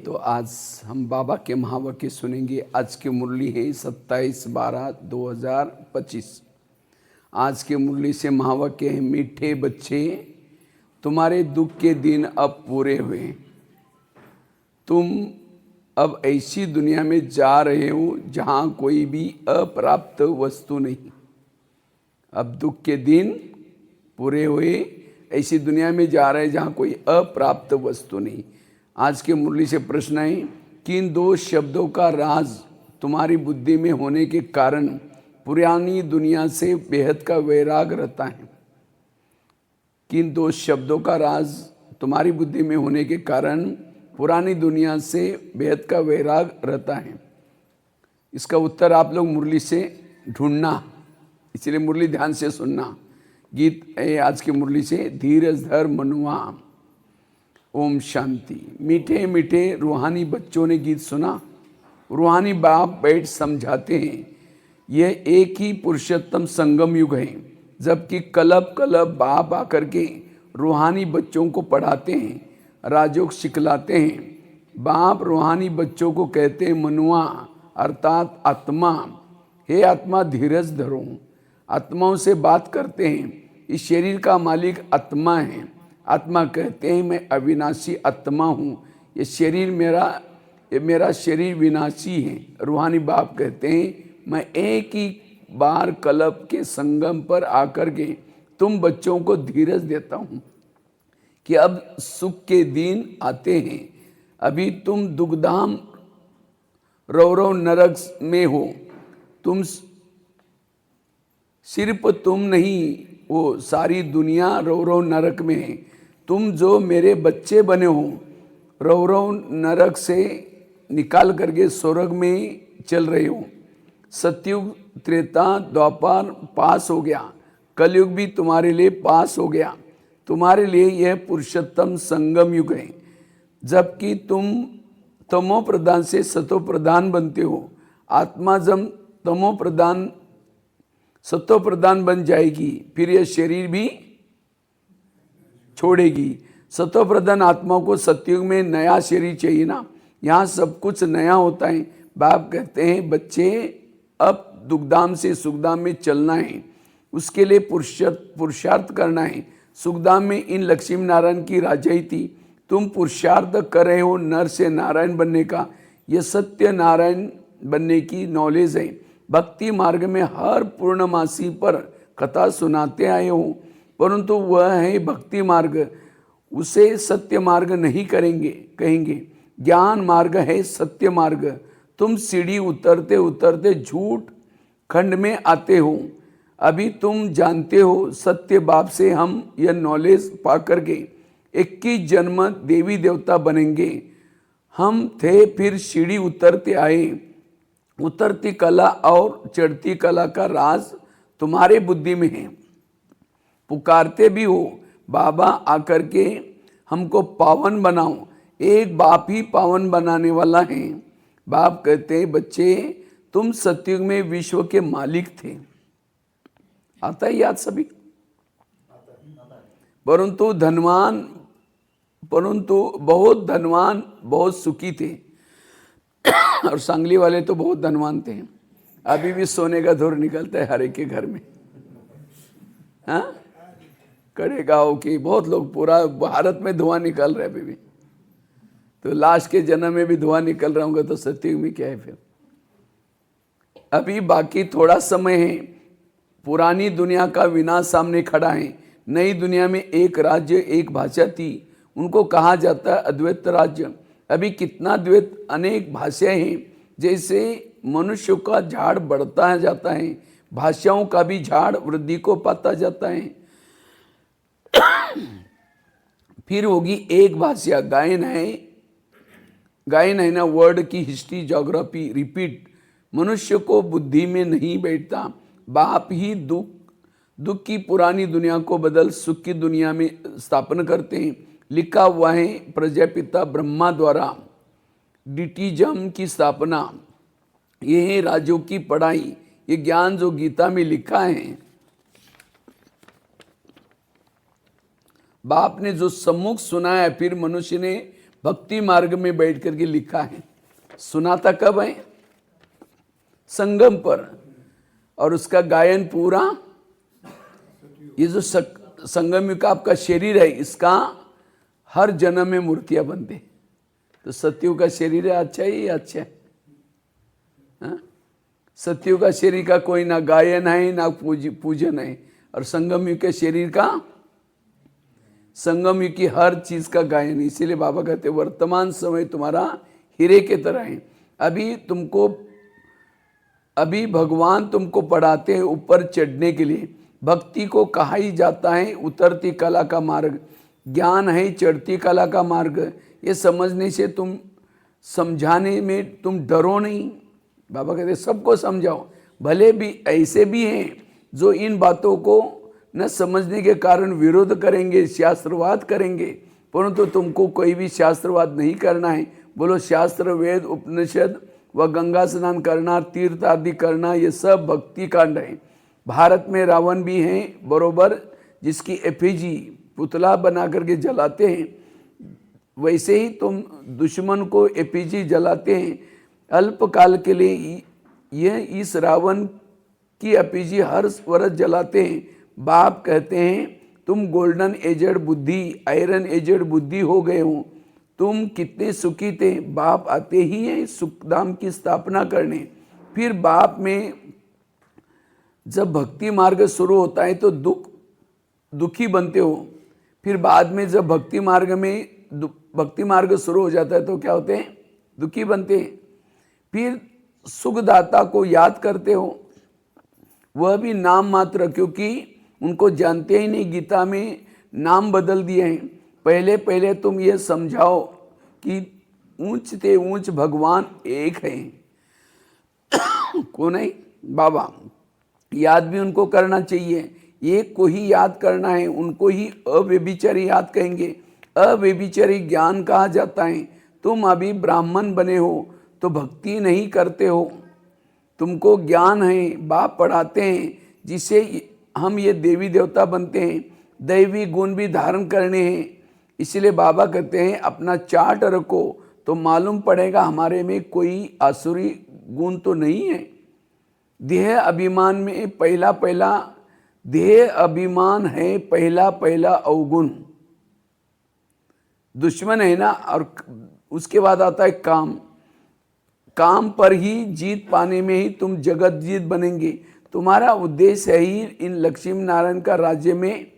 तो आज हम बाबा के महावाक्य सुनेंगे। आज की मुरली है 27/12/2025। आज की मुरली से महावाक्य है, मीठे बच्चे तुम्हारे दुख के दिन अब पूरे हुए। तुम अब ऐसी दुनिया में जा रहे हो जहाँ कोई भी अप्राप्त वस्तु नहीं। अब दुख के दिन पूरे हुए, ऐसी दुनिया में जा रहे हैं जहाँ कोई अप्राप्त वस्तु नहीं। आज के मुरली से प्रश्न है, किन दो शब्दों का राज तुम्हारी बुद्धि में होने के कारण पुरानी दुनिया से बेहद का वैराग रहता है? किन दो शब्दों का राज तुम्हारी बुद्धि में होने के कारण पुरानी दुनिया से बेहद का वैराग रहता है? इसका उत्तर आप लोग मुरली से ढूंढना, इसलिए मुरली ध्यान से सुनना। गीत है आज की मुरली से, धीरज धर मनुआ, ओम शांति। मीठे मीठे रूहानी बच्चों ने गीत सुना। रूहानी बाप बैठ समझाते हैं, यह एक ही पुरुषोत्तम संगम युग है, जबकि कलब कलब बाप आकर के रूहानी बच्चों को पढ़ाते हैं, राजयोग सिखलाते हैं। बाप रूहानी बच्चों को कहते हैं मनुआ अर्थात आत्मा, हे आत्मा धीरज धरो। आत्माओं से बात करते हैं। इस शरीर का मालिक आत्मा है। आत्मा कहते हैं मैं अविनाशी आत्मा हूँ, ये शरीर मेरा शरीर विनाशी है। रूहानी बाप कहते हैं मैं एक ही बार कल्प के संगम पर आकर के तुम बच्चों को धीरज देता हूँ कि अब सुख के दिन आते हैं। अभी तुम दुखधाम रौरव नरक में हो। तुम सिर्फ तुम नहीं, वो सारी दुनिया रौरव नरक में है। तुम जो मेरे बच्चे बने हो, रौरव नरक से निकाल करके स्वर्ग में चल रहे हो। सतयुग त्रेता द्वापर पास हो गया, कलयुग भी तुम्हारे लिए पास हो गया। तुम्हारे लिए यह पुरुषोत्तम संगम युग है, जबकि तुम तमो प्रधान से सतो प्रधान बनते हो। आत्मा जब तमो प्रधान सतो प्रधान बन जाएगी, फिर यह शरीर भी छोड़ेगी। सतो प्रधान आत्मा को सतयुग में नया शरीर चाहिए ना, यहाँ सब कुछ नया होता है। बाप कहते हैं बच्चे अब दुखधाम से सुखधाम में चलना है, उसके लिए पुरुषार्थ करना है। सुखधाम में इन लक्ष्मी नारायण की राजाई थी, तुम पुरुषार्थ कर रहे हो नर से नारायण बनने का। यह सत्य नारायण बनने की नॉलेज है। भक्ति मार्ग में हर पूर्णमासी पर कथा सुनाते आए हो, परंतु वह है भक्ति मार्ग, उसे सत्य मार्ग नहीं कहेंगे। ज्ञान मार्ग है सत्य मार्ग। तुम सीढ़ी उतरते उतरते झूठ खंड में आते हो। अभी तुम जानते हो सत्य बाप से हम यह नॉलेज पा करके 21 जन्म देवी देवता बनेंगे। हम थे, फिर सीढ़ी उतरते आए। उतरती कला और चढ़ती कला का राज तुम्हारे बुद्धि में है। पुकारते भी हो बाबा आकर के हमको पावन बनाओ। एक बाप ही पावन बनाने वाला है। बाप कहते हैं बच्चे तुम सतयुग में विश्व के मालिक थे। आता है याद सभी? परंतु बहुत धनवान बहुत सुखी थे। और सांगली वाले तो बहुत धनवान थे। अभी भी सोने का धूर निकलता है हर एक के घर में। हाँ, कड़े गाँव की बहुत लोग, पूरा भारत में धुआं निकल रहा है अभी भी। तो लास्ट के जन्म में भी धुआं निकल रहा होगा, तो सतयुग में क्या है फिर? अभी बाकी थोड़ा समय है। पुरानी दुनिया का विनाश सामने खड़ा है। नई दुनिया में एक राज्य एक भाषा थी, उनको कहा जाता है अद्वैत राज्य। अभी कितना द्वैत, अनेक भाषाएं हैं। जैसे मनुष्य का झाड़ बढ़ता जाता है, भाषाओं का भी झाड़ वृद्धि को पाता जाता है। फिर होगी एक भाषा। गायन है ना, वर्ड की हिस्ट्री ज्योग्राफी रिपीट मनुष्य को बुद्धि में नहीं बैठता। बाप ही दुख की पुरानी दुनिया को बदल सुख की दुनिया में स्थापना करते हैं। लिखा हुआ है प्रजापिता ब्रह्मा द्वारा डिटिज्म की स्थापना। ये है राजों की पढ़ाई। ये ज्ञान जो गीता में लिखा है, बाप ने जो सम्मुख सुनाया, फिर मनुष्य ने भक्ति मार्ग में बैठ करके लिखा है। सुनाता कब है? संगम पर। और उसका गायन पूरा, ये जो संगम युग का आपका शरीर है, इसका हर जन्म में मूर्तियां बनते। तो सत्युग का शरीर है, अच्छा ही अच्छा है। सत्युग का शरीर का कोई ना गायन है ना पूजन है, और संगम युग के शरीर का, संगम युग की हर चीज का गायन। इसीलिए बाबा कहते वर्तमान समय तुम्हारा हीरे के तरह है। अभी भगवान तुमको पढ़ाते हैं ऊपर चढ़ने के लिए। भक्ति को कहा ही जाता है उतरती कला का मार्ग, ज्ञान है चढ़ती कला का मार्ग। ये समझने से तुम, समझाने में तुम डरो नहीं। बाबा कहते सबको समझाओ। भले भी ऐसे भी हैं जो इन बातों को न समझने के कारण विरोध करेंगे, शास्त्रवाद करेंगे, परंतु तुमको कोई भी शास्त्रवाद नहीं करना है। बोलो शास्त्र, वेद, उपनिषद व गंगा स्नान करना, तीर्थ आदि करना, ये सब भक्ति कांड है। भारत में रावण भी हैं बरोबर, जिसकी एफिजी पुतला बना करके जलाते हैं। वैसे ही तुम दुश्मन को एफिजी जलाते हैं अल्पकाल के लिए। यह इस रावण की एफिजी हर वर्ष जलाते हैं। बाप कहते हैं तुम गोल्डन एजेड बुद्धि, आयरन एजेड बुद्धि हो गए हो। तुम कितने सुखी थे। बाप आते ही हैं सुखधाम की स्थापना करने। फिर बाप में जब भक्ति मार्ग शुरू होता है तो दुखी बनते हो। फिर बाद में जब भक्ति मार्ग शुरू हो जाता है तो क्या होते हैं? दुखी बनते हैं। फिर सुखदाता को याद करते हो, वह भी नाम मात्र, क्योंकि उनको जानते ही नहीं। गीता में नाम बदल दिए हैं। पहले तुम ये समझाओ कि ऊंच ते ऊंच भगवान एक है। कौन है? बाबा। याद भी उनको करना चाहिए। एक को ही याद करना है, उनको ही अव्यभिचारी याद कहेंगे। अव्यभिचारी ज्ञान कहा जाता है। तुम अभी ब्राह्मण बने हो तो भक्ति नहीं करते हो। तुमको ज्ञान है, बाप पढ़ाते हैं, जिससे हम ये देवी देवता बनते हैं। दैवी गुण भी धारण करने हैं। इसलिए बाबा कहते हैं अपना चार्ट रखो तो मालूम पड़ेगा हमारे में कोई आसुरी गुण तो नहीं है। देह अभिमान में पहला देह अभिमान है, पहला अवगुण दुश्मन है ना। और उसके बाद आता है काम। काम पर ही जीत पाने में ही तुम जगत जीत बनेंगे। तुम्हारा उद्देश्य है ही इन लक्ष्मी नारायण का राज्य में।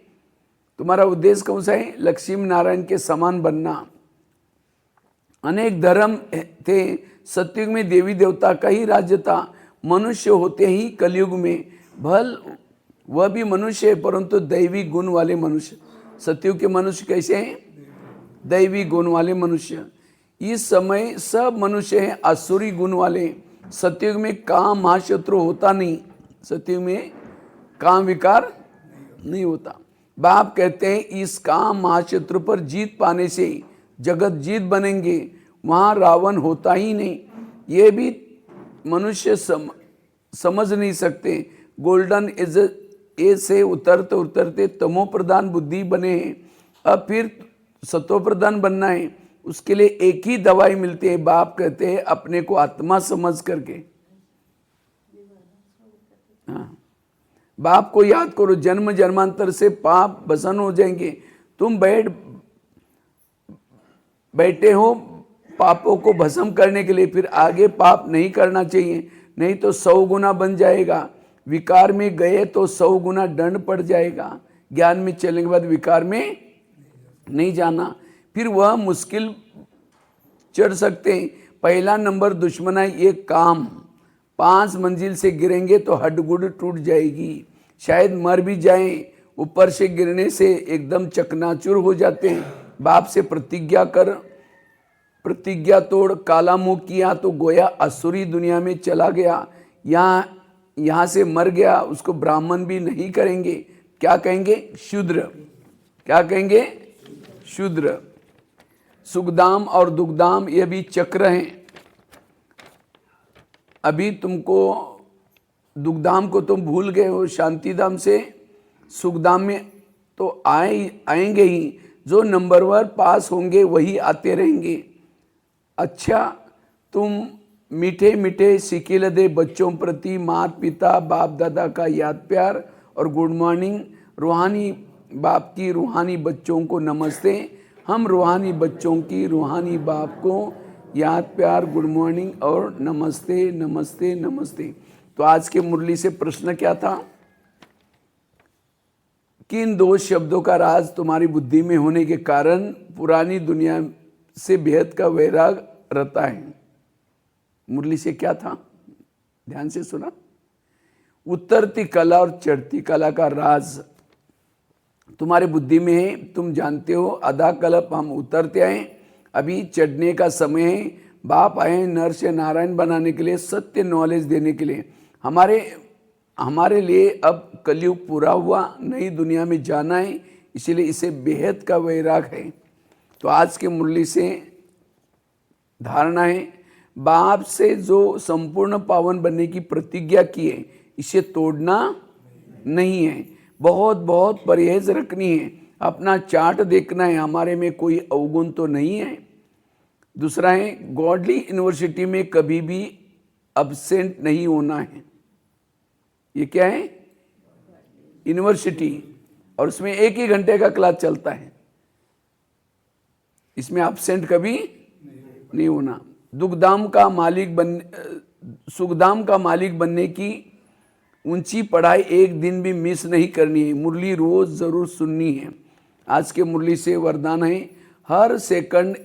तुम्हारा उद्देश्य कौन सा है? लक्ष्मी नारायण के समान बनना। अनेक धर्म थे। सतयुग में देवी देवता का ही राज्य था। मनुष्य होते ही कलयुग में भल वह भी मनुष्य है, परंतु दैवी गुण वाले मनुष्य। सतयुग के मनुष्य कैसे हैं? दैवी गुण वाले मनुष्य। इस समय सब मनुष्य हैं आसुरी गुण वाले। सतयुग में काम महाशत्रु होता नहीं। सतयुग में काम विकार नहीं होता। बाप कहते हैं इस काम महाशत्रु पर जीत पाने से जगत जीत बनेंगे। वहाँ रावण होता ही नहीं। ये भी मनुष्य समझ नहीं सकते। गोल्डन एज से उतरते उतरते तमो प्रधान बुद्धि बने हैं। अब फिर सतो प्रधान बनना है। उसके लिए एक ही दवाई मिलती है। बाप कहते हैं अपने को आत्मा समझ करके। हाँ, बाप को याद करो। जन्म जन्मांतर से पाप भस्म हो जाएंगे। तुम बैठे हो पापों को भस्म करने के लिए। फिर आगे पाप नहीं करना चाहिए, नहीं तो 100 गुना बन जाएगा। विकार में गए तो 100 गुना दंड पड़ जाएगा। ज्ञान में चलने के बाद विकार में नहीं जाना। फिर वह मुश्किल चढ़ सकते हैं। पहला नंबर दुश्मन है ये काम। 5 मंजिल से गिरेंगे तो हड्डगुड टूट जाएगी, शायद मर भी जाएं। ऊपर से गिरने से एकदम चकनाचूर हो जाते हैं। बाप से प्रतिज्ञा तोड़ काला मुंह किया तो गोया असुरी दुनिया में चला गया। यहाँ से मर गया, उसको ब्राह्मण भी नहीं करेंगे। क्या कहेंगे? शूद्र। क्या कहेंगे? शूद्र। सुखधाम और दुखधाम ये भी चक्र हैं। अभी तुमको दुखधाम को तुम भूल गए हो। शांतिधाम से सुखधाम में तो आएंगे ही। जो नंबरवर पास होंगे वही आते रहेंगे। अच्छा, तुम मीठे मीठे सिकिल दे बच्चों प्रति माता पिता बाप दादा का याद प्यार और गुड मॉर्निंग। रूहानी बाप की रूहानी बच्चों को नमस्ते। हम रूहानी बच्चों की रूहानी बाप को याद प्यार गुड मॉर्निंग और नमस्ते नमस्ते नमस्ते। तो आज के मुरली से प्रश्न क्या था? किन दो शब्दों का राज तुम्हारी बुद्धि में होने के कारण पुरानी दुनिया से बेहद का वैराग रहता है? मुरली से क्या था? ध्यान से सुना। उतरती कला और चढ़ती कला का राज तुम्हारे बुद्धि में है। तुम जानते हो आधा कल्प हम उतरते आए, अभी चढ़ने का समय है। बाप आए नर से नारायण बनाने के लिए, सत्य नॉलेज देने के लिए। हमारे लिए अब कलयुग पूरा हुआ, नई दुनिया में जाना है, इसीलिए इसे बेहद का वैराग है। तो आज के मुरली से धारणा है, बाप से जो संपूर्ण पावन बनने की प्रतिज्ञा की है इसे तोड़ना नहीं है। बहुत बहुत परहेज रखनी है। अपना चार्ट देखना है, हमारे में कोई अवगुण तो नहीं है। दूसरा है, गॉडली यूनिवर्सिटी में कभी भी अब्सेंट नहीं होना है। ये क्या है? यूनिवर्सिटी, और उसमें 1 ही घंटे का क्लास चलता है। इसमें अब्सेंट कभी नहीं होना। सुखधाम का मालिक बनने की ऊंची पढ़ाई एक दिन भी मिस नहीं करनी है। मुरली रोज जरूर सुननी है। आज के मुरली से वरदान है, हर सेकंड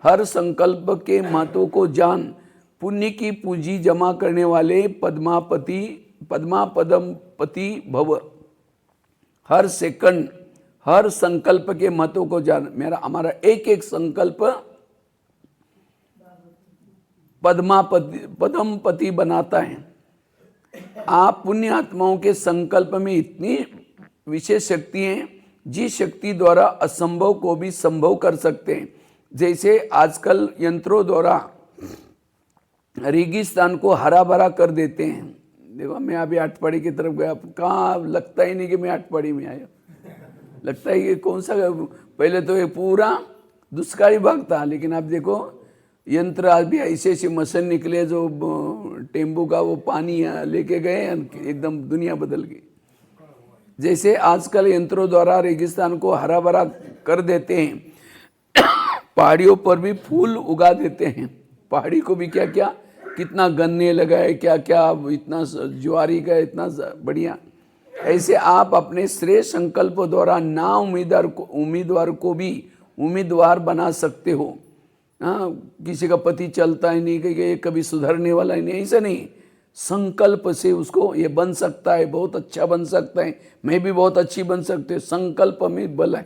हर संकल्प के महत्व को जान। पुण्य की पूंजी जमा करने वाले पद्मापदमपति भव। हर सेकंड हर संकल्प के महत्व को जान। हमारा एक एक संकल्प पद्मपति बनाता है। आप पुण्य आत्माओं के संकल्प में इतनी विशेष शक्ति है जिस शक्ति द्वारा असंभव को भी संभव कर सकते हैं। जैसे आजकल यंत्रों द्वारा रेगिस्तान को हरा भरा कर देते हैं। देखो, मैं अभी आटपाड़ी की तरफ गया, कहाँ लगता ही नहीं कि मैं आटपाड़ी में आया। लगता है कि कौन सा, पहले तो ये पूरा दुष्काली भाग था, लेकिन आप देखो यंत्र अभी ऐसे ऐसे मशीन निकले जो टेम्पू का वो पानी लेके गए, एकदम दुनिया बदल गई। जैसे आजकल यंत्रों द्वारा रेगिस्तान को हरा भरा कर देते हैं, पहाड़ियों पर भी फूल उगा देते हैं। पहाड़ी को भी क्या क्या कितना गन्ने लगाए, क्या क्या इतना ज्वारी का इतना बढ़िया। ऐसे आप अपने श्रेष्ठ संकल्प द्वारा ना उम्मीदवार को भी उम्मीदवार बना सकते हो। हाँ, किसी का पति चलता ही नहीं कि ये कभी सुधरने वाला ही नहीं, ऐसा नहीं। संकल्प से उसको ये बन सकता है, बहुत अच्छा बन सकता है, मैं भी बहुत अच्छी बन सकते। संकल्प में बल है।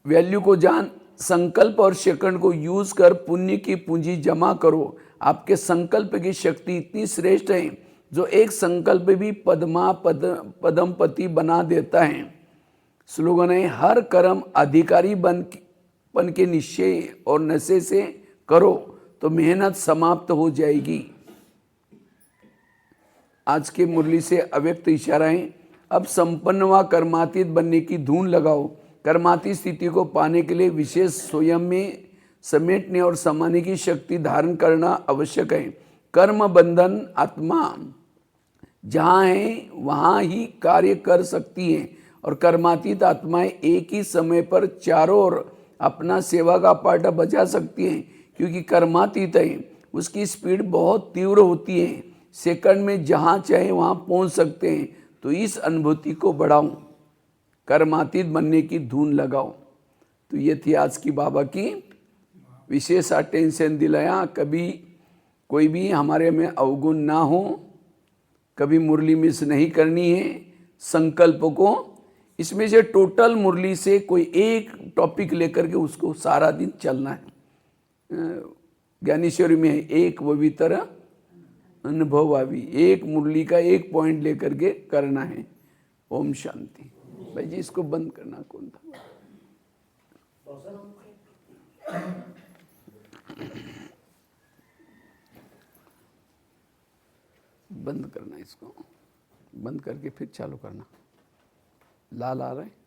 वैल्यू को जान, संकल्प और सेकंड को यूज कर पुण्य की पूंजी जमा करो। आपके संकल्प की शक्ति इतनी श्रेष्ठ है जो एक संकल्प भी पद्मपति बना देता है। स्लोगन है, हर कर्म अधिकारी बन के निश्चय और नशे से करो तो मेहनत समाप्त हो जाएगी। आज के मुरली से अव्यक्त इशारा है, अब संपन्न व कर्मातीत बनने की धून लगाओ। कर्मातीत स्थिति को पाने के लिए विशेष स्वयं में समेटने और समाने की शक्ति धारण करना आवश्यक है। कर्म बंधन आत्मा जहाँ है वहाँ ही कार्य कर सकती है, और कर्मातीत आत्माएं एक ही समय पर चारों ओर अपना सेवा का पाटा बजा सकती हैं। क्योंकि कर्मातीत है, उसकी स्पीड बहुत तीव्र होती है, सेकंड में जहाँ चाहे वहाँ पहुँच सकते हैं। तो इस अनुभूति को बढ़ाओ, कर्मातीत बनने की धून लगाओ। तो ये थी आज की बाबा की विशेष अटेंशन दिलाया। कभी कोई भी हमारे में अवगुण ना हो, कभी मुरली मिस नहीं करनी है। संकल्प को इसमें से टोटल मुरली से कोई एक टॉपिक लेकर के उसको सारा दिन चलना है। ज्ञानेश्वरी में एक पवित्र अनुभव आवी, एक मुरली का एक पॉइंट लेकर के करना है। ओम शांति। भाई जी, इसको बंद करना कौन था? बंद करना इसको। बंद करके फिर चालू करना। लाल आ रहा है।